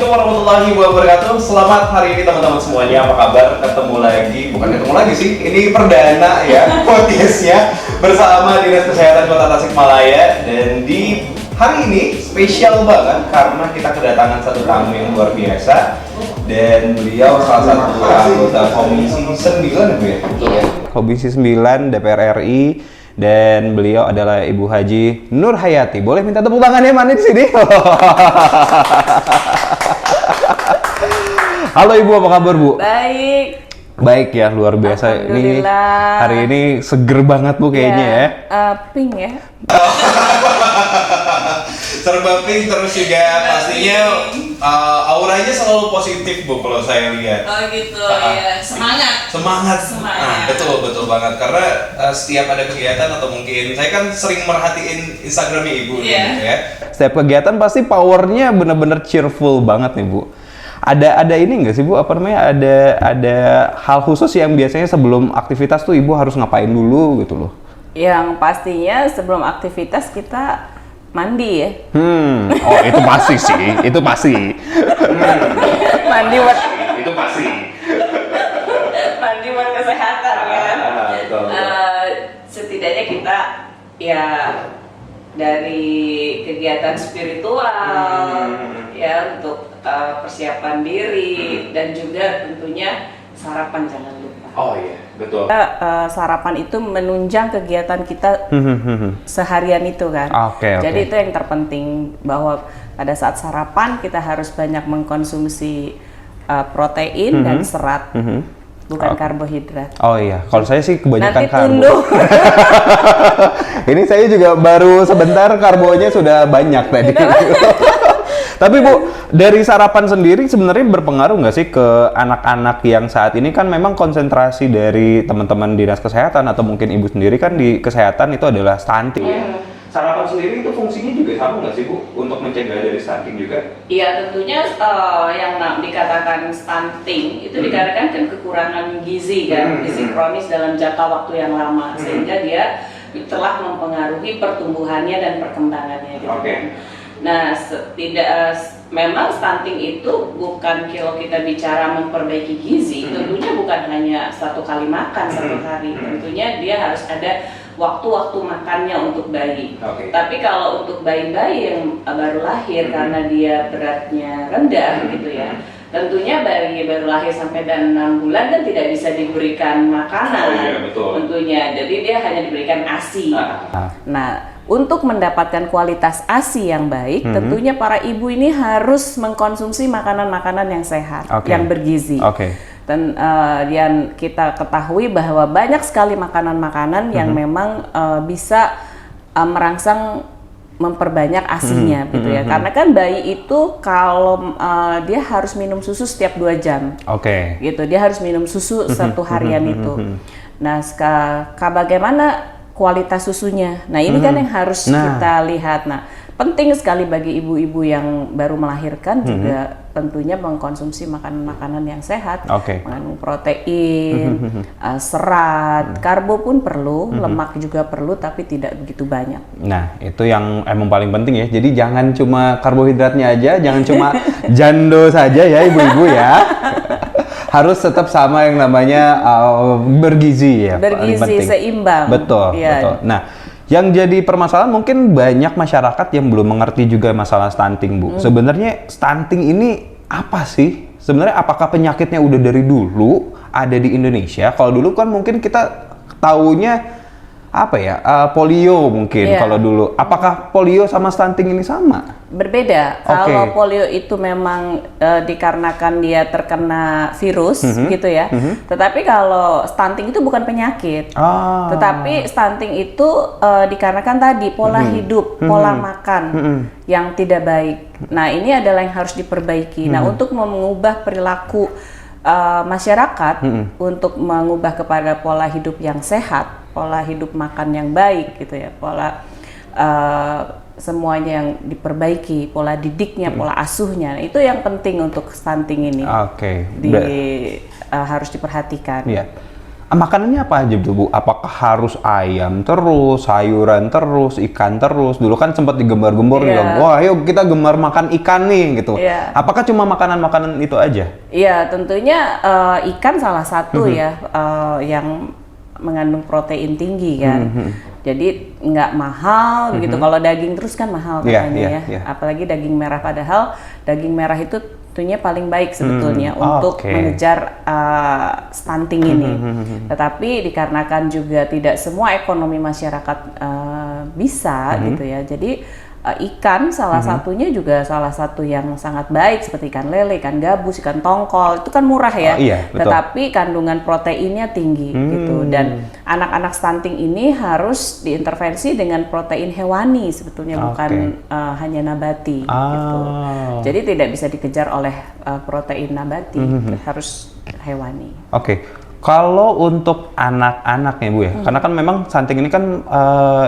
warahmatullahi wabarakatuh. Selamat hari ini teman-teman semuanya. Apa kabar? Bukan ketemu lagi sih. Ini perdana ya podcastnya bersama Dinas Kesehatan Kota Tasikmalaya. Dan di hari ini spesial banget karena kita kedatangan satu tamu yang luar biasa. Dan beliau salah satu anggota Komisi 9 ya? Iya. Komisi 9 DPR RI. Dan beliau adalah Ibu Haji Nur Hayati. Boleh minta tepuk tangannya mana di sini? Halo Ibu, apa kabar Bu? Baik. Baik ya, luar biasa. Ini hari ini seger banget Bu kayaknya ya. Pink ya. Serba pink terus juga pastinya auranya selalu positif Bu kalau saya lihat. Oh gitu ya. Semangat. Nah, betul banget karena setiap ada kegiatan atau mungkin saya kan sering merhatiin Instagramnya Ibu gitu ya. Setiap kegiatan pasti powernya bener-bener cheerful banget nih Bu. Ada ini nggak sih Bu, apa namanya, ada hal khusus yang biasanya sebelum aktivitas tuh Ibu harus ngapain dulu gitu loh? Yang pastinya sebelum aktivitas kita mandi ya. Oh itu pasti sih, itu pasti. Mandi buat Itu pasti. mandi buat kesehatan kan. Betul. Setidaknya kita ya dari kegiatan spiritual ya untuk persiapan diri dan juga tentunya sarapan jangan lupa. Oh iya, betul. Sarapan itu menunjang kegiatan kita seharian itu kan. Oke. Jadi itu yang terpenting, bahwa pada saat sarapan kita harus banyak mengkonsumsi protein dan serat, bukan karbohidrat. Oh iya, kalau saya sih kebanyakan Nanti karbo. tunduh. Ini saya juga baru sebentar karbonya sudah banyak tadi. Tapi Bu, dari sarapan sendiri sebenarnya berpengaruh nggak sih ke anak-anak yang saat ini kan memang konsentrasi dari teman-teman dinas kesehatan atau mungkin Ibu sendiri kan di kesehatan itu adalah stunting ya? Sarapan sendiri itu fungsinya juga sama nggak sih Bu untuk mencegah dari stunting juga? Iya, tentunya yang dikatakan stunting itu dikarenakan kan kekurangan gizi kan, gizi kronis dalam jangka waktu yang lama, sehingga dia telah mempengaruhi pertumbuhannya dan perkembangannya gitu. Oke. Nah, memang stunting itu bukan kalau kita bicara memperbaiki gizi, tentunya bukan hanya satu kali makan satu hari, tentunya dia harus ada waktu-waktu makannya untuk bayi. Tapi kalau untuk bayi-bayi yang baru lahir karena dia beratnya rendah gitu ya, tentunya bayi baru lahir sampai dan 6 bulan kan tidak bisa diberikan makanan. Oh iya, betul. Tentunya, jadi dia hanya diberikan ASI. Nah, untuk mendapatkan kualitas ASI yang baik, tentunya para ibu ini harus mengkonsumsi makanan-makanan yang sehat, yang bergizi. Dan yang kita ketahui bahwa banyak sekali makanan-makanan yang memang bisa merangsang memperbanyak ASI-nya gitu ya. Karena kan bayi itu kalau dia harus minum susu setiap 2 jam. Gitu. Dia harus minum susu satu harian itu. Nah, bagaimana kualitas susunya? Nah, ini kan yang harus kita lihat. Nah, penting sekali bagi ibu-ibu yang baru melahirkan juga tentunya mengkonsumsi makanan-makanan yang sehat, mengandung protein, serat, karbo pun perlu, lemak juga perlu, tapi tidak begitu banyak. Nah, itu yang emang paling penting ya. Jadi jangan cuma karbohidratnya aja, jangan cuma jando saja ya ibu-ibu ya. Harus tetap sama yang namanya bergizi ya. Bergizi, seimbang. Betul. Nah, yang jadi permasalahan mungkin banyak masyarakat yang belum mengerti juga masalah stunting, Bu. Sebenarnya stunting ini apa sih? Sebenarnya apakah penyakitnya udah dari dulu ada di Indonesia? Kalau dulu kan mungkin kita taunya apa ya, polio mungkin kalau dulu. Apakah polio sama stunting ini sama? Berbeda. Kalau polio itu memang dikarenakan dia terkena virus gitu ya. Tetapi kalau stunting itu bukan penyakit. Tetapi stunting itu dikarenakan tadi pola hidup, pola makan yang tidak baik. Nah, ini adalah yang harus diperbaiki. Nah, untuk mengubah perilaku masyarakat untuk mengubah kepada pola hidup yang sehat, pola hidup makan yang baik gitu ya, pola semuanya yang diperbaiki, pola didiknya, pola asuhnya, itu yang penting untuk stunting ini. Harus diperhatikan. Makanannya apa aja tuh Bu? Apakah harus ayam terus, sayuran terus, ikan terus? Dulu kan sempat digembar-gembor bilang, wah ayo kita gemar makan ikan nih gitu. Apakah cuma makanan-makanan itu aja? Iya, tentunya ikan salah satu ya yang mengandung protein tinggi kan. Jadi nggak mahal begitu. Kalau daging terus kan mahal katanya ya. Apalagi daging merah, padahal daging merah itu tentunya paling baik sebetulnya untuk mengejar stunting ini. Tetapi dikarenakan juga tidak semua ekonomi masyarakat bisa gitu ya. Jadi ikan salah satunya juga salah satu yang sangat baik, seperti ikan lele, ikan gabus, ikan tongkol, itu kan murah ya. Tetapi kandungan proteinnya tinggi gitu. Dan anak-anak stunting ini harus diintervensi dengan protein hewani sebetulnya, bukan hanya nabati gitu. Jadi tidak bisa dikejar oleh protein nabati, harus hewani. Kalau untuk anak-anak ya Bu ya, karena kan memang stunting ini kan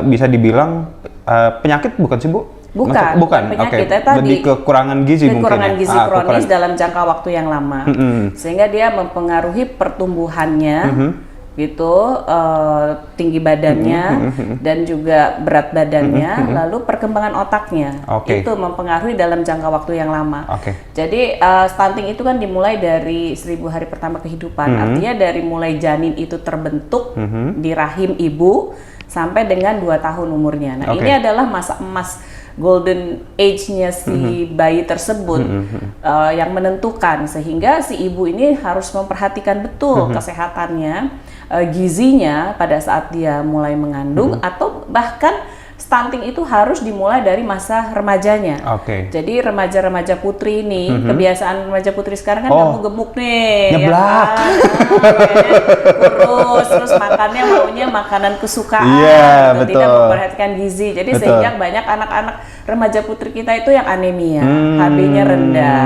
bisa dibilang penyakit bukan sih Bu? Bukan penyakit, lebih kekurangan gizi mungkin. Kekurangan gizi kronis dalam jangka waktu yang lama, sehingga dia mempengaruhi pertumbuhannya, gitu, tinggi badannya dan juga berat badannya, lalu perkembangan otaknya, itu mempengaruhi dalam jangka waktu yang lama. Jadi stunting itu kan dimulai dari 1000 hari pertama kehidupan, artinya dari mulai janin itu terbentuk di rahim ibu sampai dengan 2 tahun umurnya. Nah ini adalah masa emas, golden age-nya si bayi tersebut yang menentukan, sehingga si ibu ini harus memperhatikan betul kesehatannya, gizinya pada saat dia mulai mengandung, atau bahkan stunting itu harus dimulai dari masa remajanya. Jadi remaja-remaja putri ini, kebiasaan remaja putri sekarang kan gemuk-gemuk nih, nyeblak, ya kan? Kurus, terus makannya maunya makanan kesukaan, gitu, tidak memperhatikan gizi. Jadi sehingga banyak anak-anak remaja putri kita itu yang anemia, HB-nya rendah.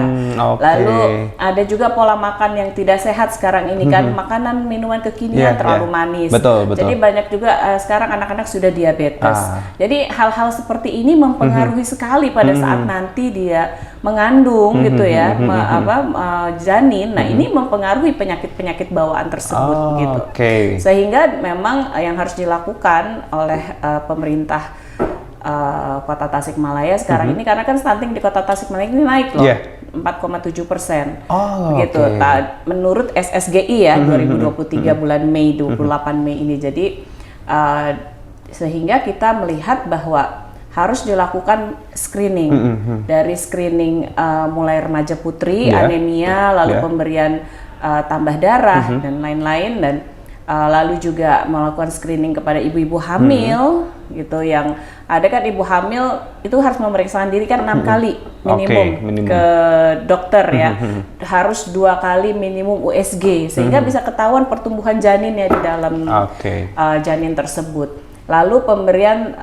Lalu ada juga pola makan yang tidak sehat sekarang ini kan, makanan minuman kekinian terlalu manis. Jadi banyak juga sekarang anak-anak sudah diabetes. Jadi hal-hal seperti ini mempengaruhi sekali pada saat nanti dia mengandung gitu ya, janin. Nah ini mempengaruhi penyakit-penyakit bawaan tersebut gitu. Sehingga memang yang harus dilakukan oleh pemerintah Kota Tasikmalaya sekarang ini, karena kan stunting di Kota Tasikmalaya ini naik loh, 4,7%. Begitu. Menurut SSGI ya, 2023 bulan Mei, 28 Mei ini. Jadi sehingga kita melihat bahwa harus dilakukan screening, dari screening mulai remaja putri, anemia, lalu pemberian tambah darah dan lain-lain, dan lalu juga melakukan screening kepada ibu-ibu hamil gitu, yang ada kan ibu hamil itu harus memeriksakan diri kan 6 kali minimum ke dokter ya, harus 2 kali minimum USG, sehingga bisa ketahuan pertumbuhan janin ya di dalam janin tersebut. Lalu pemberian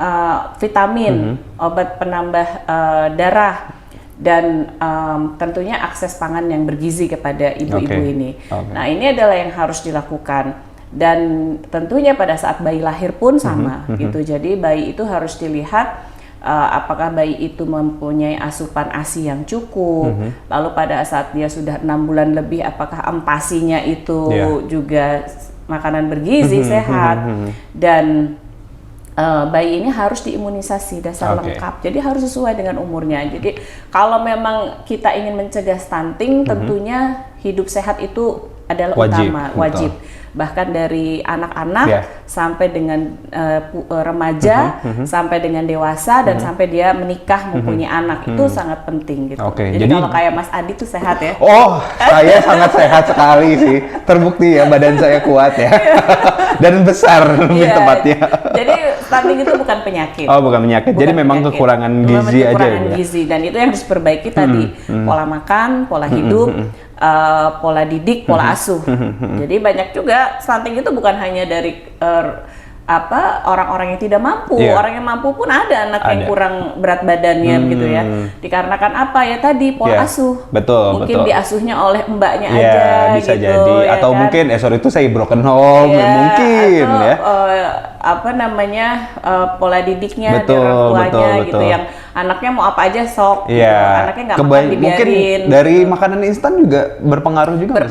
vitamin, obat penambah darah, dan tentunya akses pangan yang bergizi kepada ibu-ibu ini. Nah ini adalah yang harus dilakukan, dan tentunya pada saat bayi lahir pun sama gitu. Jadi bayi itu harus dilihat apakah bayi itu mempunyai asupan ASI yang cukup, lalu pada saat dia sudah 6 bulan lebih apakah empasinya itu juga makanan bergizi sehat, dan bayi ini harus diimunisasi dasar lengkap, jadi harus sesuai dengan umurnya. Jadi kalau memang kita ingin mencegah stunting, tentunya hidup sehat itu adalah wajib. Bahkan dari anak-anak sampai dengan remaja, sampai dengan dewasa, dan sampai dia menikah mempunyai anak, itu sangat penting gitu. Jadi kalau kayak Mas Adi tuh sehat ya? Saya sangat sehat sekali sih, terbukti ya, badan saya kuat ya, dan besar lebih tepatnya. Jadi stunting itu bukan penyakit. Bukan penyakit. Jadi memang kekurangan gizi aja. Kekurangan gizi, dan itu yang harus diperbaiki tadi, pola makan, pola hidup, pola didik, pola asuh. Jadi banyak juga stunting itu bukan hanya dari orang-orang yang tidak mampu, orang yang mampu pun ada anak yang kurang berat badannya begitu ya. Dikarenakan apa ya tadi, pola asuh. Mungkin diasuhnya oleh mbaknya aja bisa gitu, jadi, atau kan? Mungkin sorry itu saya broken home mungkin atau, ya. Pola didiknya dari orang tuanya gitu, yang anaknya mau apa aja sok gitu. Anaknya nggak makan dibiarin. Mungkin dari makanan instan juga berpengaruh juga.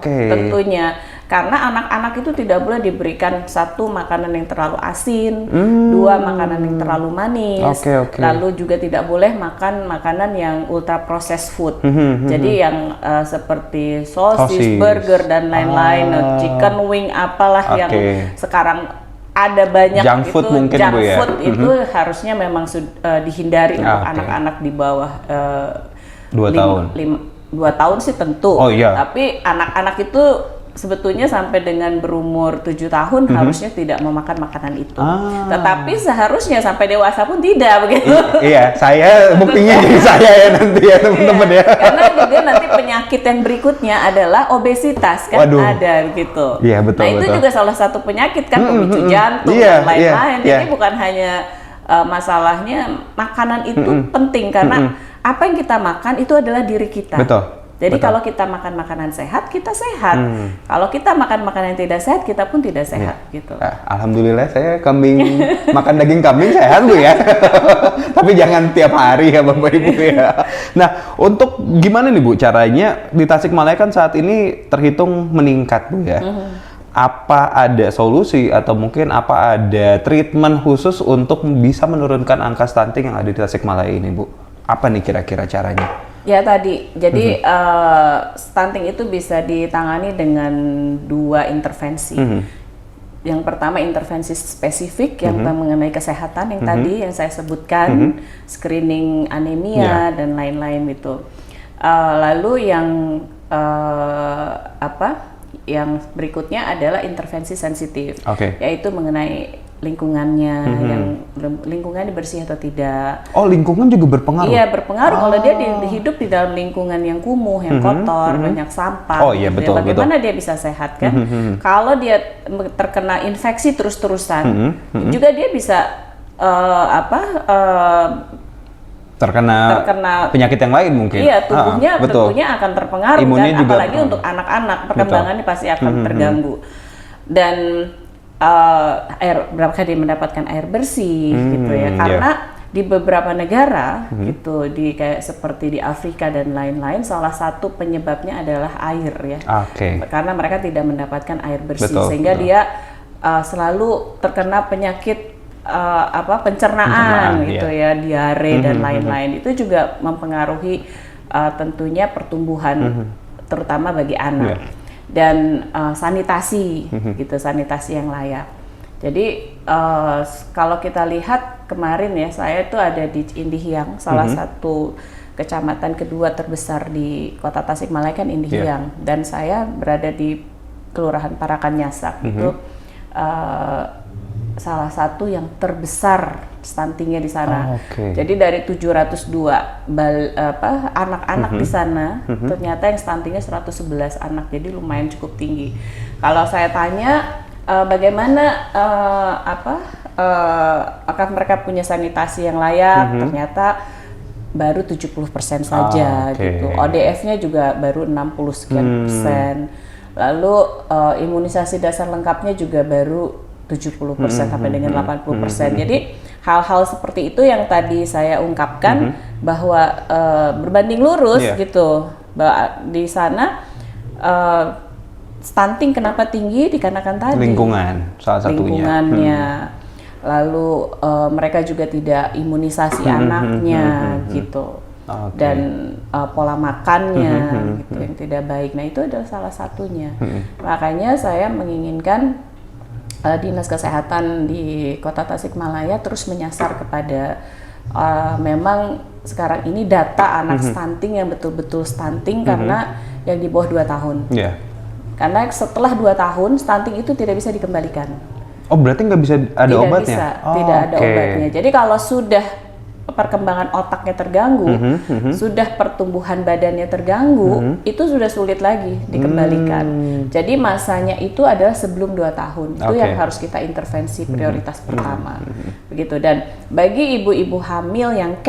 Tentunya. Karena anak-anak itu tidak boleh diberikan satu makanan yang terlalu asin, dua makanan yang terlalu manis, lalu juga tidak boleh makan makanan yang ultra processed food. Jadi yang seperti sosis, burger dan lain-lain, chicken wing apalah yang sekarang ada banyak junk food itu, mungkin, junk Bu, ya? food itu harusnya memang dihindari untuk anak-anak di bawah 2 tahun. 2 tahun sih tentu. Tapi anak-anak itu sebetulnya sampai dengan berumur 7 tahun harusnya tidak memakan makanan itu. Tetapi seharusnya sampai dewasa pun tidak begitu. Iya, saya buktinya jadi saya ya nanti ya teman-teman ya. Karena juga nanti penyakit yang berikutnya adalah obesitas kan ada gitu. Iya, betul. Nah itu juga salah satu penyakit kan, pemicu jantung dan lain-lain. Jadi bukan hanya masalahnya makanan itu penting karena apa yang kita makan itu adalah diri kita. Jadi kalau kita makan makanan sehat, kita sehat. Kalau kita makan makanan yang tidak sehat, kita pun tidak sehat gitu. Alhamdulillah saya makan daging kambing sehat, Bu ya. Tapi jangan tiap hari ya Bapak Ibu ya. Nah, untuk gimana nih Bu caranya di Tasikmalaya kan saat ini terhitung meningkat, Bu ya. Apa ada solusi atau mungkin apa ada treatment khusus untuk bisa menurunkan angka stunting yang ada di Tasikmalaya ini, Bu? Apa nih kira-kira caranya? Ya tadi, jadi stunting itu bisa ditangani dengan 2 intervensi. Yang pertama intervensi spesifik yang mengenai kesehatan yang tadi yang saya sebutkan, screening anemia dan lain-lain itu. Lalu yang yang berikutnya adalah intervensi sensitif, yaitu mengenai lingkungannya, yang lingkungannya bersih atau tidak. Oh, lingkungan juga berpengaruh? Iya, berpengaruh. Kalau dia hidup di dalam lingkungan yang kumuh, yang kotor, banyak sampah. Oh iya, betul. Bagaimana dia bisa sehat kan? Kalau dia terkena infeksi terus-terusan, juga dia bisa terkena penyakit yang lain mungkin. Iya, tubuhnya tentunya akan terpengaruh. Imunnya dan juga apalagi untuk anak-anak, perkembangannya pasti akan terganggu. Dan berapa kali mendapatkan air bersih gitu ya, karena di beberapa negara gitu, kayak seperti di Afrika dan lain-lain, salah satu penyebabnya adalah air ya, karena mereka tidak mendapatkan air bersih, sehingga dia selalu terkena penyakit pencernaan gitu ya, diare dan lain-lain. Itu juga mempengaruhi tentunya pertumbuhan terutama bagi anak. Dan sanitasi gitu, sanitasi yang layak. Jadi kalau kita lihat kemarin ya, saya itu ada di Indihiyang, salah satu kecamatan kedua terbesar di Kota Tasikmalaya kan Indihiyang, dan saya berada di Kelurahan Parakan Nyasak. Itu salah satu yang terbesar stuntingnya di sana. Jadi dari 702 anak-anak di sana, ternyata yang stuntingnya 111 anak, jadi lumayan cukup tinggi. Kalau saya tanya bagaimana apakah mereka punya sanitasi yang layak, ternyata baru 70% saja gitu. ODF-nya juga baru 60 sekian persen. Lalu imunisasi dasar lengkapnya juga baru 70% sampai dengan 80%. Jadi hal-hal seperti itu yang tadi saya ungkapkan, bahwa berbanding lurus gitu, bahwa di sana stunting kenapa tinggi, dikarenakan tadi lingkungan salah satunya. Lingkungannya. Lalu mereka juga tidak imunisasi anaknya gitu. Dan pola makannya gitu yang tidak baik. Nah, itu adalah salah satunya. Makanya saya menginginkan Dinas Kesehatan di Kota Tasikmalaya terus menyasar kepada memang sekarang ini data anak stunting yang betul-betul stunting karena yang di bawah 2 tahun. Karena setelah 2 tahun stunting itu tidak bisa dikembalikan. Oh, berarti nggak bisa ada obatnya? Tidak ada obatnya. Jadi kalau sudah perkembangan otaknya terganggu, sudah pertumbuhan badannya terganggu, itu sudah sulit lagi dikembalikan. Jadi masanya itu adalah sebelum 2 tahun. Itu yang harus kita intervensi prioritas pertama. Begitu. Dan bagi ibu-ibu hamil yang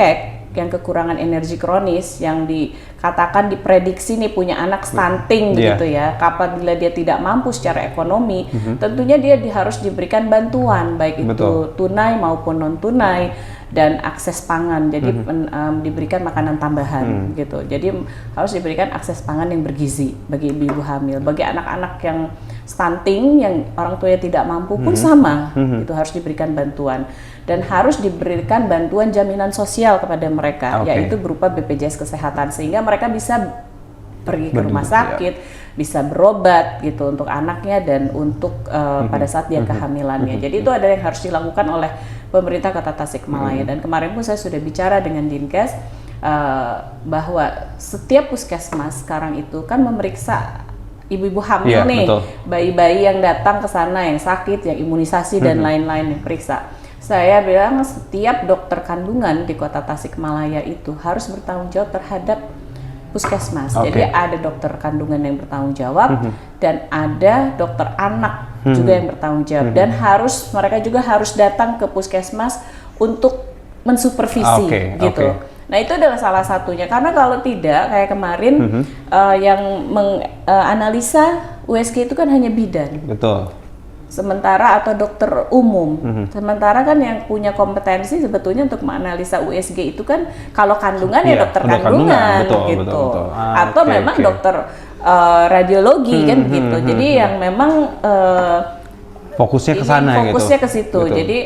yang kekurangan energi kronis, yang dikatakan diprediksi nih punya anak stunting gitu ya, apabila dia tidak mampu secara ekonomi, tentunya dia harus diberikan bantuan, baik itu tunai maupun non tunai. dan akses pangan. Jadi diberikan makanan tambahan gitu. Jadi harus diberikan akses pangan yang bergizi bagi ibu-ibu hamil. Bagi anak-anak yang stunting yang orang tuanya tidak mampu pun sama, itu harus diberikan bantuan dan harus diberikan bantuan jaminan sosial kepada mereka, yaitu berupa BPJS Kesehatan sehingga mereka bisa pergi ke rumah sakit, bisa berobat gitu untuk anaknya dan untuk pada saat dia kehamilannya. Jadi itu ada yang harus dilakukan oleh pemerintah Kota Tasikmalaya dan kemarin pun saya sudah bicara dengan Dinkes bahwa setiap puskesmas sekarang itu kan memeriksa ibu-ibu hamil nih, bayi-bayi yang datang ke sana yang sakit, yang imunisasi dan lain-lain diperiksa. Saya bilang setiap dokter kandungan di Kota Tasikmalaya itu harus bertanggung jawab terhadap puskesmas. Jadi ada dokter kandungan yang bertanggung jawab dan ada dokter anak juga yang bertanggung jawab dan mereka juga harus datang ke puskesmas untuk mensupervisi gitu. Nah itu adalah salah satunya karena kalau tidak kayak kemarin yang menganalisa USG itu kan hanya bidan. Betul. Sementara atau dokter umum. Sementara kan yang punya kompetensi sebetulnya untuk menganalisa USG itu kan kalau kandungan ya dokter kandungan gitu. Betul. Atau memang dokter radiologi kan gitu. Jadi yang memang fokusnya ke sana gitu. Fokusnya ke situ. Jadi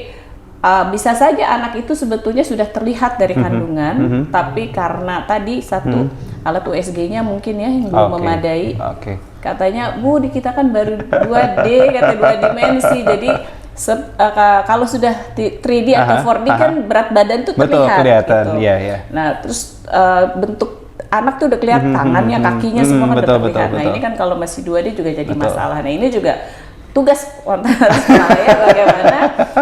bisa saja anak itu sebetulnya sudah terlihat dari kandungan, tapi karena tadi satu alat USG-nya mungkin ya yang belum memadai. Katanya, Bu, di kita kan baru 2D, kata 2 dimensi. Jadi kalau sudah 3D atau 4D kan berat badan tuh terlihat. Betul, kelihatan. Gitu. Iya. Nah, terus bentuk anak tuh udah kelihatan, tangannya, kakinya semua kan udah terlihat. Nah, ini kan kalau masih 2D juga jadi masalah. Nah, ini juga tugas Tasikmalaya bagaimana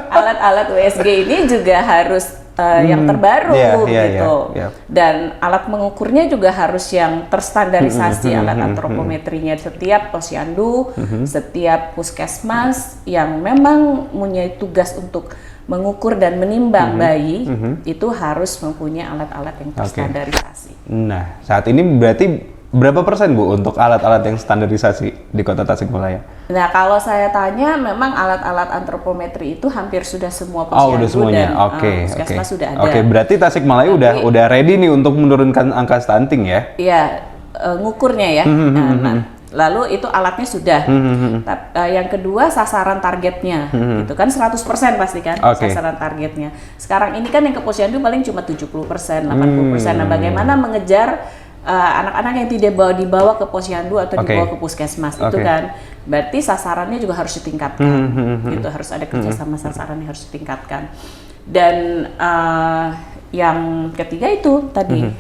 alat-alat USG ini juga harus yang terbaru gitu. Dan alat mengukurnya juga harus yang terstandarisasi, alat antropometrinya setiap posyandu, setiap puskesmas yang memang mempunyai tugas untuk mengukur dan menimbang bayi itu harus mempunyai alat-alat yang terstandarisasi. Nah, saat ini berarti berapa persen Bu untuk alat-alat yang standarisasi di Kota Tasikmalaya? Nah, kalau saya tanya memang alat-alat antropometri itu hampir sudah semua posyandu udah semuanya. Dan puskesmas sudah ada. Berarti Tasikmalaya udah ready nih untuk menurunkan angka stunting ya? Iya, ngukurnya ya. Lalu itu alatnya sudah. Yang kedua sasaran targetnya, itu kan 100% pasti kan sasaran targetnya. Sekarang ini kan yang ke posyandu paling cuma 70%, 80%. Nah, bagaimana mengejar anak-anak yang tidak dibawa ke posyandu atau dibawa ke puskesmas itu kan berarti sasarannya juga harus ditingkatkan. Gitu harus ada kerjasama sasaran yang harus ditingkatkan. Dan yang ketiga itu tadi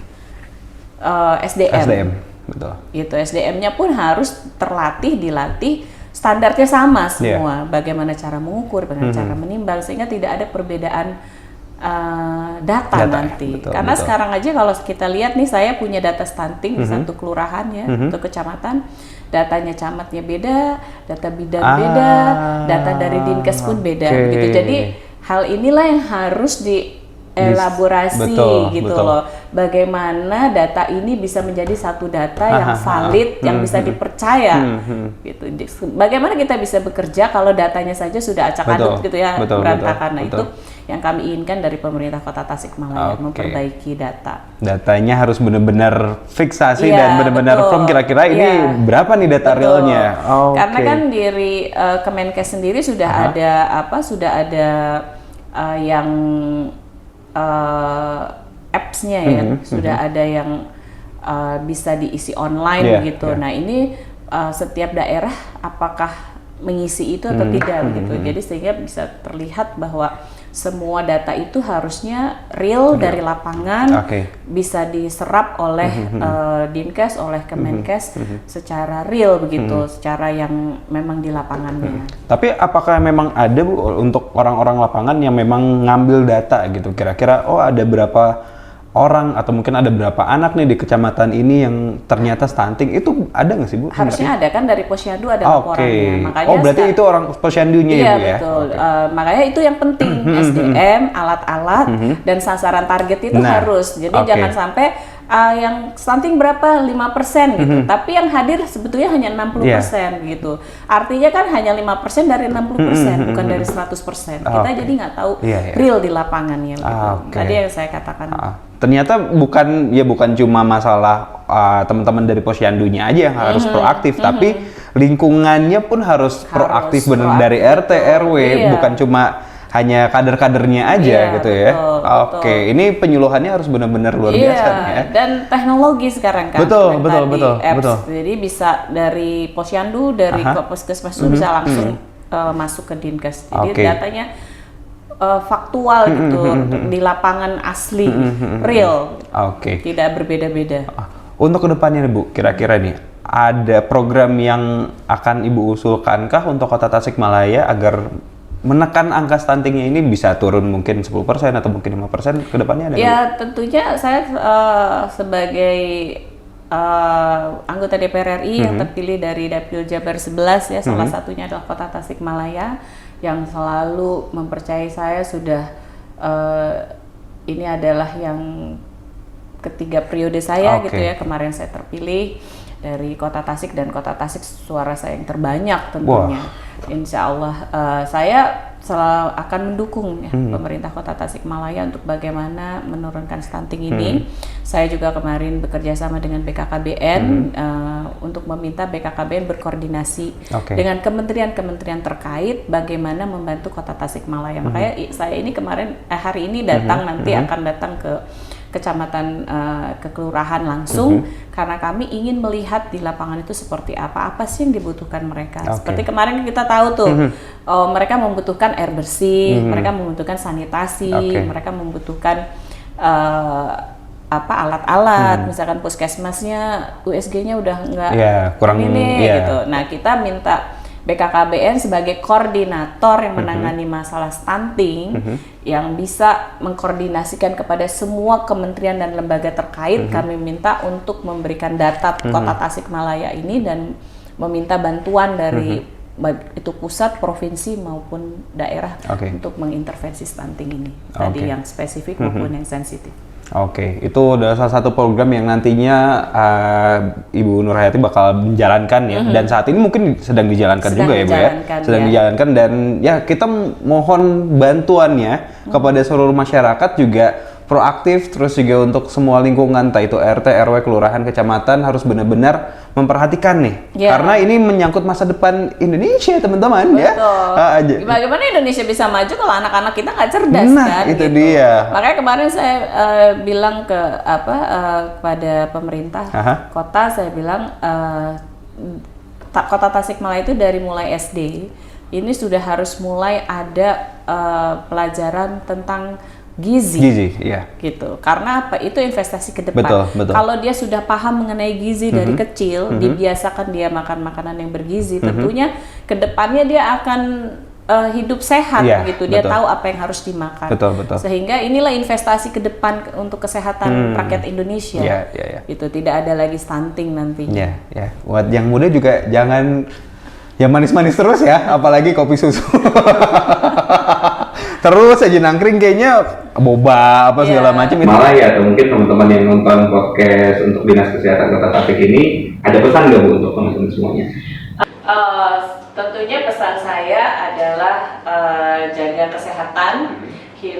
SDM. Betul. Itu SDM-nya pun harus dilatih standarnya sama semua. Bagaimana cara mengukur, bagaimana cara menimbang sehingga tidak ada perbedaan data nanti. Karena sekarang aja kalau kita lihat nih, saya punya data stunting di satu kelurahan ya, atau kecamatan, datanya camatnya beda, data bidan beda, data dari Dinkes pun beda gitu. Jadi hal inilah yang harus elaborasi gitu loh. Bagaimana data ini bisa menjadi satu data yang valid, yang bisa dipercaya gitu. Bagaimana kita bisa bekerja kalau datanya saja sudah acak-aduk gitu ya, berantakan. Nah, itu yang kami inginkan dari pemerintah Kota Tasikmalaya, memperbaiki data. Datanya harus benar-benar fiksasi dan benar-benar firm, kira-kira ini berapa nih data realnya. Karena kan dari Kemenkes sendiri sudah ada yang apps-nya ya, sudah ada yang bisa diisi online gitu. Nah, ini setiap daerah apakah mengisi itu atau tidak gitu. Jadi sehingga bisa terlihat bahwa semua data itu harusnya real dari lapangan, bisa diserap oleh Dinkes, oleh Kemenkes secara real begitu, secara yang memang di lapangannya. Tapi apakah memang ada Bu untuk orang-orang lapangan yang memang ngambil data gitu, kira-kira ada berapa orang atau mungkin ada berapa anak nih di kecamatan ini yang ternyata stunting, itu ada nggak sih Bu? Harusnya ada kan, dari posyandu ada laporannya. Makanya berarti itu orang posyandunya ya Bu ya? Iya betul, makanya itu yang penting, SDM, alat-alat dan sasaran target itu harus. Jadi jangan sampai yang stunting berapa 5% gitu, tapi yang hadir sebetulnya hanya 60% gitu. Artinya kan hanya 5% dari 60%, bukan dari 100%. Kita jadi nggak tahu real di lapangannya gitu. Tadi yang saya katakan. Ternyata bukan cuma masalah teman-teman dari Posyandunya aja yang harus proaktif, tapi lingkungannya pun harus proaktif bener dari RT RW, bukan cuma hanya kader-kadernya aja gitu ya. Oke, ini penyuluhannya harus benar-benar luar biasa ya. Dan teknologi sekarang kan. Betul. Jadi bisa dari Posyandu, dari Puskesmas itu bisa langsung masuk ke Dinkes. Jadi datanya faktual gitu, di lapangan asli, real. Tidak berbeda-beda. Untuk kedepannya nih Bu, kira-kira nih ada program yang akan Ibu usulkankah untuk Kota Tasikmalaya agar menekan angka stuntingnya ini bisa turun mungkin 10% atau mungkin 5% ke depannya ada? Ya, tentunya saya sebagai anggota DPR RI yang terpilih dari Dapil Jabar 11 ya, salah satunya adalah Kota Tasikmalaya yang selalu mempercayai saya sudah ini adalah yang ketiga periode saya gitu ya. Kemarin saya terpilih dari Kota Tasik dan Kota Tasik suara saya yang terbanyak tentunya. Insya Allah saya selalu akan mendukung ya, pemerintah Kota Tasikmalaya untuk bagaimana menurunkan stunting ini. Saya juga kemarin bekerja sama dengan BKKBN untuk meminta BKKBN berkoordinasi dengan kementerian-kementerian terkait bagaimana membantu Kota Tasikmalaya. Makanya saya ini kemarin hari ini datang nanti akan datang ke kecamatan, ke kelurahan langsung karena kami ingin melihat di lapangan itu seperti apa sih yang dibutuhkan mereka. Seperti kemarin kita tahu tuh mereka membutuhkan air bersih, mereka membutuhkan sanitasi, mereka membutuhkan alat-alat, misalkan puskesmasnya USG-nya udah nggak kurang ini gitu. Nah, kita minta BKKBN sebagai koordinator yang menangani masalah stunting yang bisa mengkoordinasikan kepada semua kementerian dan lembaga terkait. Kami minta untuk memberikan data Kota Tasikmalaya ini dan meminta bantuan dari itu pusat, provinsi maupun daerah untuk mengintervensi stunting ini. Tadi yang spesifik maupun yang sensitif. Itu adalah salah satu program yang nantinya Ibu Nurhayati bakal menjalankan ya, dan saat ini mungkin sedang dijalankan juga ya Bu ya, sedang dijalankan, dan ya kita mohon bantuannya kepada seluruh masyarakat juga proaktif, terus juga untuk semua lingkungan, entah itu RT, RW, kelurahan, kecamatan harus benar-benar memperhatikan nih, karena ini menyangkut masa depan Indonesia teman-teman ya. Bagaimana Indonesia bisa maju kalau anak-anak kita nggak cerdas kan? Itu gitu. dia. Makanya kemarin saya bilang ke kepada pemerintah kota, saya bilang Kota Tasikmalaya itu dari mulai SD ini sudah harus mulai ada pelajaran tentang gizi gitu. Karena apa? Itu investasi ke depan. Betul. Kalau dia sudah paham mengenai gizi dari kecil, dibiasakan dia makan makanan yang bergizi, tentunya ke depannya dia akan hidup sehat gitu. Dia tahu apa yang harus dimakan. Sehingga inilah investasi ke depan untuk kesehatan rakyat Indonesia. Itu tidak ada lagi stunting nantinya. Buat yang muda juga jangan yang manis-manis terus ya, apalagi kopi susu. Terus aja nangkring kayaknya boba apa segala macam itu. Malah ya, atau mungkin teman-teman yang nonton podcast untuk Dinas Kesehatan Kota Tasik ini ada pesan nggak Bu untuk teman-teman semuanya? Tentunya pesan saya adalah jaga kesehatan,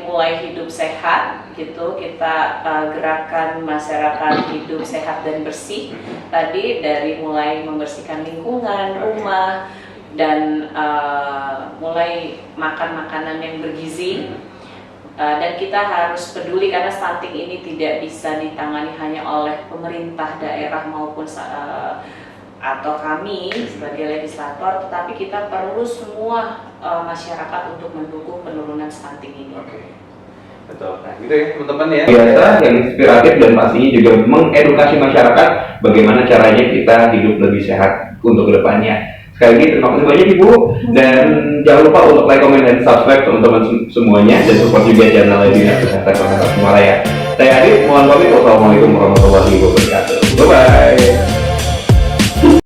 mulai hidup sehat gitu. Kita gerakan masyarakat hidup sehat dan bersih. Tadi dari mulai membersihkan lingkungan, rumah, dan mulai makan makanan yang bergizi, dan kita harus peduli karena stunting ini tidak bisa ditangani hanya oleh pemerintah daerah maupun atau kami sebagai legislator, tetapi kita perlu semua masyarakat untuk mendukung penurunan stunting ini. Betul. Nah, gitu ya teman-teman ya. Biasa, yang inspiratif dan pastinya juga mengedukasi masyarakat bagaimana caranya kita hidup lebih sehat untuk kedepannya. Sekali lagi terima kasih banyak Ibu, dan jangan lupa untuk like, comment, dan subscribe teman-teman semuanya, dan support juga channel Dinas Kesehatan Kota Tasikmalaya. Saya Adi, mohon pamit. Wassalamualaikum warahmatullahi wabarakatuh. Bye bye.